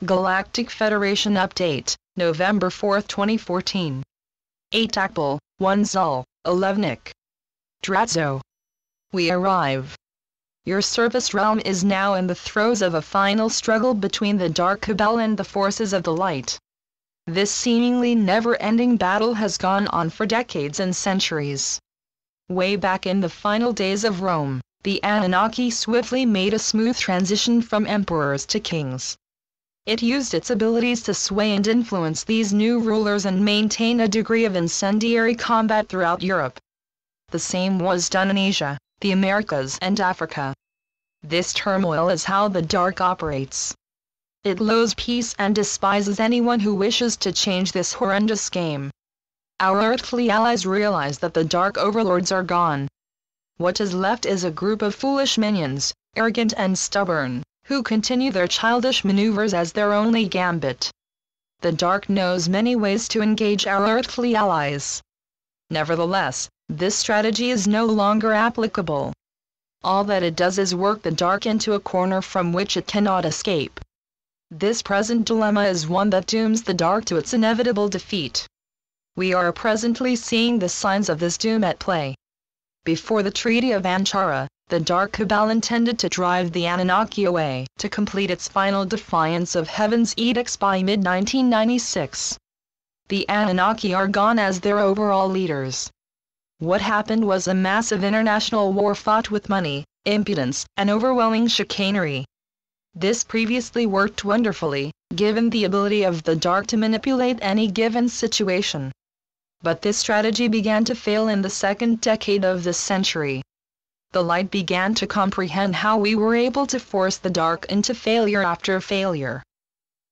Galactic Federation Update, November 4, 2014. 8 Akbal, 1 Zul, 11 Dratzo. We arrive. Your service realm is now in the throes of a final struggle between the Dark Cabal and the forces of the light. This seemingly never-ending battle has gone on for decades and centuries. Way back in the final days of Rome, the Anunnaki swiftly made a smooth transition from emperors to kings. It used its abilities to sway and influence these new rulers and maintain a degree of incendiary combat throughout Europe. The same was done in Asia, the Americas and Africa. This turmoil is how the dark operates. It loathes peace and despises anyone who wishes to change this horrendous game. Our earthly allies realize that the dark overlords are gone. What is left is a group of foolish minions, arrogant and stubborn, who continue their childish maneuvers as their only gambit. The dark knows many ways to engage our earthly allies. Nevertheless, this strategy is no longer applicable. All that it does is work the dark into a corner from which it cannot escape. This present dilemma is one that dooms the dark to its inevitable defeat. We are presently seeing the signs of this doom at play. Before the Treaty of Anchara, the Dark Cabal intended to drive the Anunnaki away, to complete its final defiance of Heaven's edicts by mid-1996. The Anunnaki are gone as their overall leaders. What happened was a massive international war fought with money, impudence, and overwhelming chicanery. This previously worked wonderfully, given the ability of the dark to manipulate any given situation. But this strategy began to fail in the second decade of this century. The light began to comprehend how we were able to force the dark into failure after failure.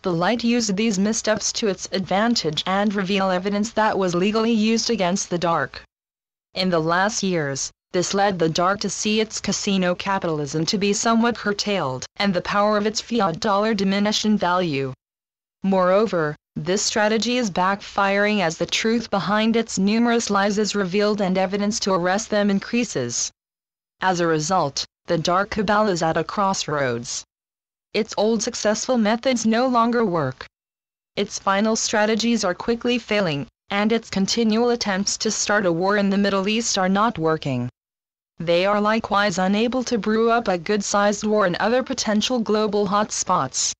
The light used these missteps to its advantage and reveal evidence that was legally used against the dark. In the last years, this led the dark to see its casino capitalism to be somewhat curtailed, and the power of its fiat dollar diminished in value. Moreover, this strategy is backfiring as the truth behind its numerous lies is revealed and evidence to arrest them increases. As a result, the Dark Cabal is at a crossroads. Its old successful methods no longer work. Its final strategies are quickly failing, and its continual attempts to start a war in the Middle East are not working. They are likewise unable to brew up a good-sized war in other potential global hotspots.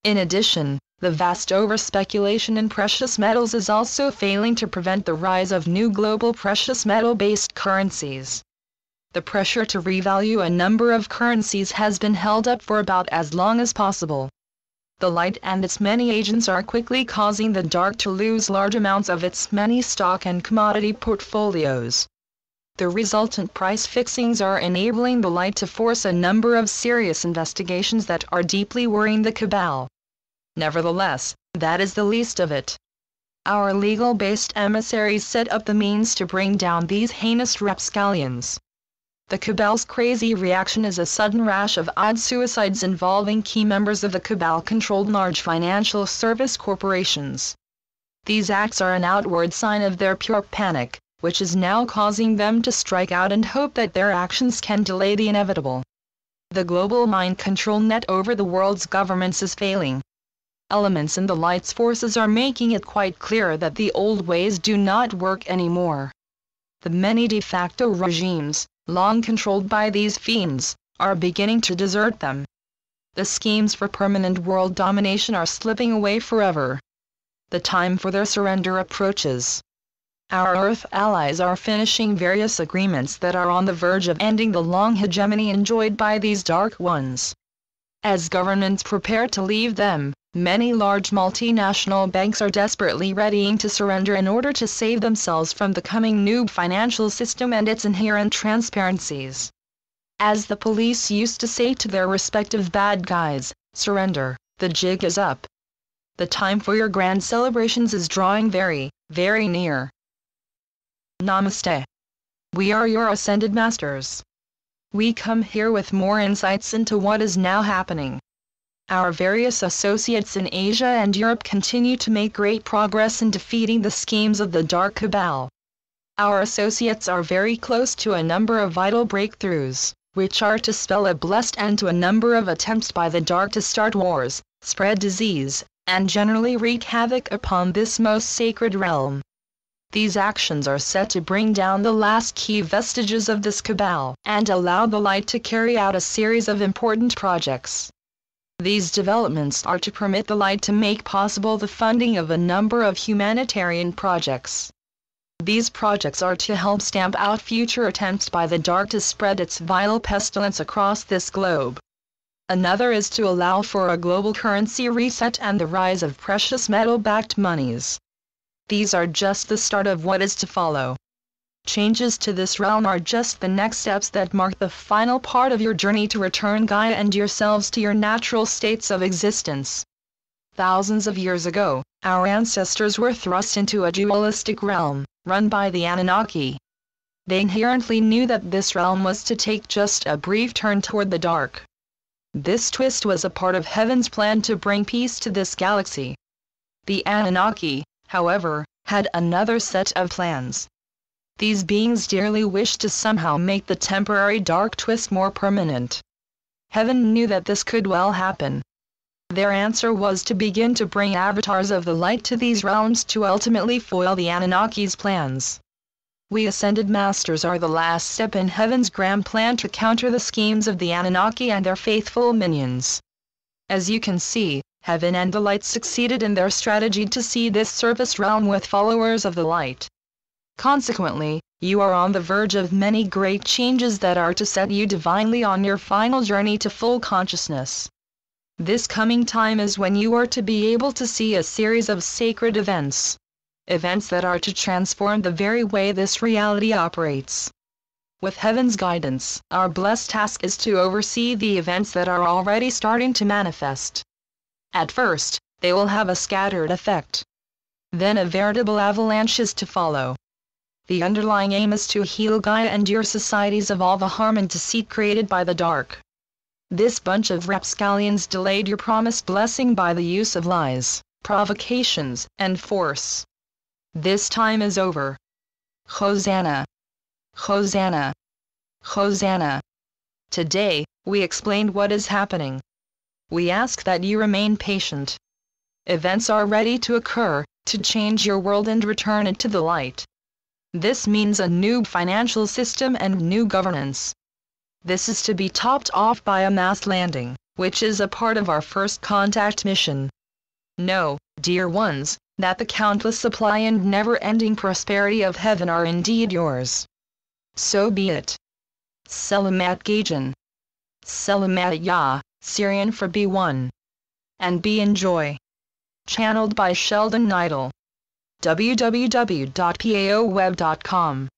In addition, the vast over-speculation in precious metals is also failing to prevent the rise of new global precious metal-based currencies. The pressure to revalue a number of currencies has been held up for about as long as possible. The light and its many agents are quickly causing the dark to lose large amounts of its many stock and commodity portfolios. The resultant price fixings are enabling the light to force a number of serious investigations that are deeply worrying the Cabal. Nevertheless, that is the least of it. Our legal-based emissaries set up the means to bring down these heinous rapscallions. The Cabal's crazy reaction is a sudden rash of odd suicides involving key members of the Cabal-controlled large financial service corporations. These acts are an outward sign of their pure panic, which is now causing them to strike out and hope that their actions can delay the inevitable. The global mind control net over the world's governments is failing. Elements in the light's forces are making it quite clear that the old ways do not work anymore. The many de facto regimes, long controlled by these fiends, are beginning to desert them. The schemes for permanent world domination are slipping away forever. The time for their surrender approaches. Our Earth allies are finishing various agreements that are on the verge of ending the long hegemony enjoyed by these dark ones. As governments prepare to leave them, many large multinational banks are desperately readying to surrender in order to save themselves from the coming new financial system and its inherent transparencies. As the police used to say to their respective bad guys, surrender, the jig is up. The time for your grand celebrations is drawing very, very near. Namaste. We are your ascended masters. We come here with more insights into what is now happening. Our various associates in Asia and Europe continue to make great progress in defeating the schemes of the Dark Cabal. Our associates are very close to a number of vital breakthroughs, which are to spell a blessed end to a number of attempts by the Dark to start wars, spread disease, and generally wreak havoc upon this most sacred realm. These actions are set to bring down the last key vestiges of this cabal and allow the light to carry out a series of important projects. These developments are to permit the light to make possible the funding of a number of humanitarian projects. These projects are to help stamp out future attempts by the dark to spread its vile pestilence across this globe. Another is to allow for a global currency reset and the rise of precious metal-backed monies. These are just the start of what is to follow. Changes to this realm are just the next steps that mark the final part of your journey to return Gaia and yourselves to your natural states of existence. Thousands of years ago, our ancestors were thrust into a dualistic realm, run by the Anunnaki. They inherently knew that this realm was to take just a brief turn toward the dark. This twist was a part of Heaven's plan to bring peace to this galaxy. The Anunnaki, however, had another set of plans. These beings dearly wished to somehow make the temporary dark twist more permanent. Heaven knew that this could well happen. Their answer was to begin to bring avatars of the light to these realms to ultimately foil the Anunnaki's plans. We Ascended Masters are the last step in Heaven's grand plan to counter the schemes of the Anunnaki and their faithful minions. As you can see, Heaven and the light succeeded in their strategy to see this surface realm with followers of the light. Consequently, you are on the verge of many great changes that are to set you divinely on your final journey to full consciousness. This coming time is when you are to be able to see a series of sacred events. Events that are to transform the very way this reality operates. With Heaven's guidance, our blessed task is to oversee the events that are already starting to manifest. At first, they will have a scattered effect. Then a veritable avalanche is to follow. The underlying aim is to heal Gaia and your societies of all the harm and deceit created by the dark. This bunch of rapscallions delayed your promised blessing by the use of lies, provocations, and force. This time is over. Hosanna! Hosanna! Hosanna! Today, we explained what is happening. We ask that you remain patient. Events are ready to occur, to change your world and return it to the light. This means a new financial system and new governance. This is to be topped off by a mass landing, which is a part of our first contact mission. Know, dear ones, that the countless supply and never-ending prosperity of Heaven are indeed yours. So be it. Selamat Gajan. Selamat Ya, Syrian for be one. And be in joy. Channeled by Sheldon Neidl. www.paoweb.com